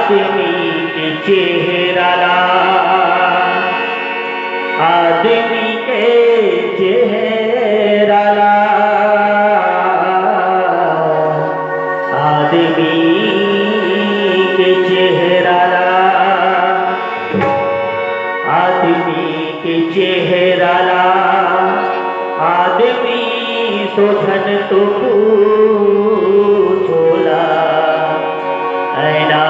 आदमी के चेहरा ला, आदमी के चेहरा ला, आदमी के चेहरा ला, आदमी के चेहरा ला, आदमी सोचन तो पूछोला ऐना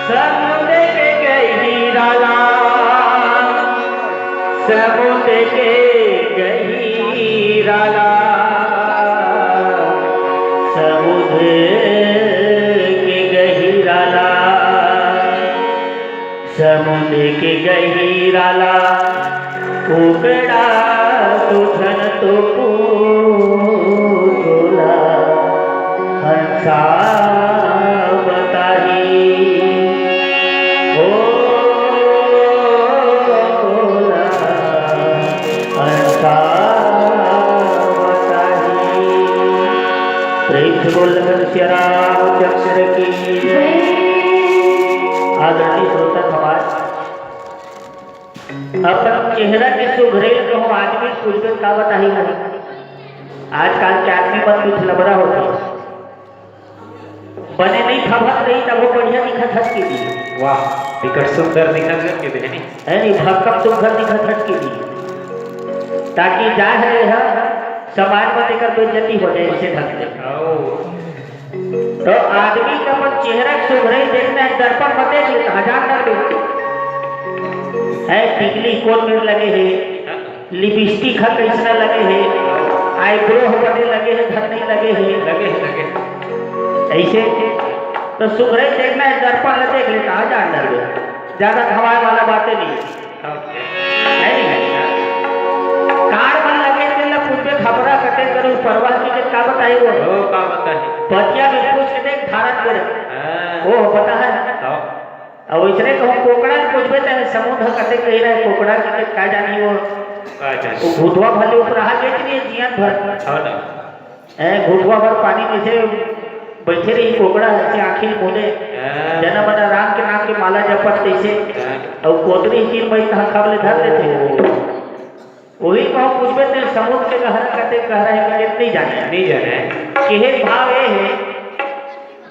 समुद्र के गहीरा ला, समुद्र के गहीरा ला, समुद्र के गहीरा ला, कोकड़ा तुझन तो पूछोला हंसा रामचंद्र की आदरणीय श्रोता समाज, अपन चेहरा के सुघरे जो हम आदमी कुछ का बताही नहीं। आजकल के आदमी मत कुछ लबरा होता बने नहीं खबत रही तब वो बढ़िया दिखत हट की दी। वाह टिकट सुंदर दिखत के बहनी है नहीं भक्कम सुंदर दिखत हट की दी, ताकि जाए है समाज में देकर बेइज्जती हो जाए इसे ढंग से। तो आदमी का अपन चेहरा सुघरे देखना है, दर्पण में देख ले हजार डर है, टिकली कोन में लगे है, लिपस्टिक कैसा लगे है, आईब्रो बने लगे है, घर नहीं लगे है, लगे ऐसे तो सुघरे देखना है, दर्पण में देख ले हजार डर ज्यादा खवाए वाला बातें नहीं है। कार में लगे पूछे खबरा कटे करूँ परवाह की का बताई वो का बताई पतिया में पूछ के देख धारण करे वो पता है। अब वैसे कहूँ कोकड़ा पूछबे तो समुद्र कटे कही रहे कोकड़ा के का जानी वो घुटवा भले ऊपर हाथ बेच लिए जियन भर घुटवा भर पानी में से बैठे रही कोकड़ा ऐसे आखिर बोले जन्म राम के नाम के माला जपत कैसे और कोतरी तीन मई कहा खबले धर लेते वही कहो पूछबे तो समुद्र के गहरा कते कह रहे हैं नहीं जाने केहे भाव ये है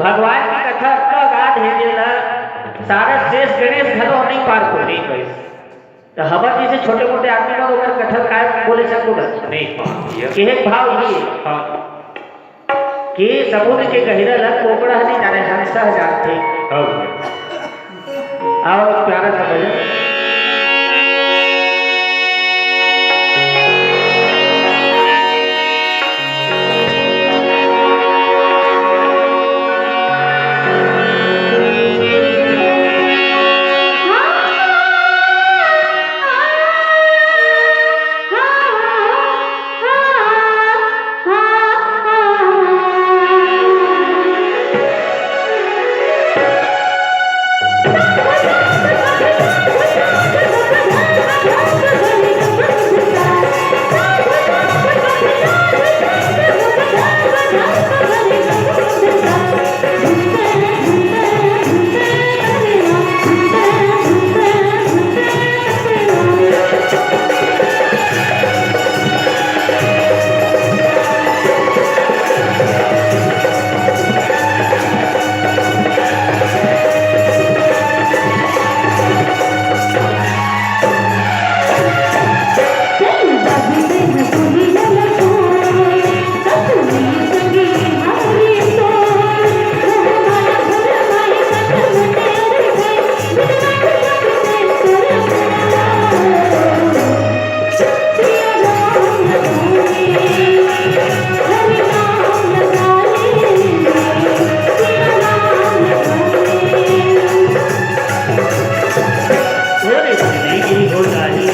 भगवान की कथा का गाद है जिला सारे शेष गणेश घरों नहीं पार को नहीं कैसे तो हमार जैसे छोटे मोटे आदमी लोग अगर कथा काय बोले सकोगा नहीं केहे भाव ये कि समुद्र के गहरा लग कोकड़ा नहीं जाने हंसा जानते आओ प्यारा सा भजन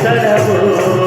करबो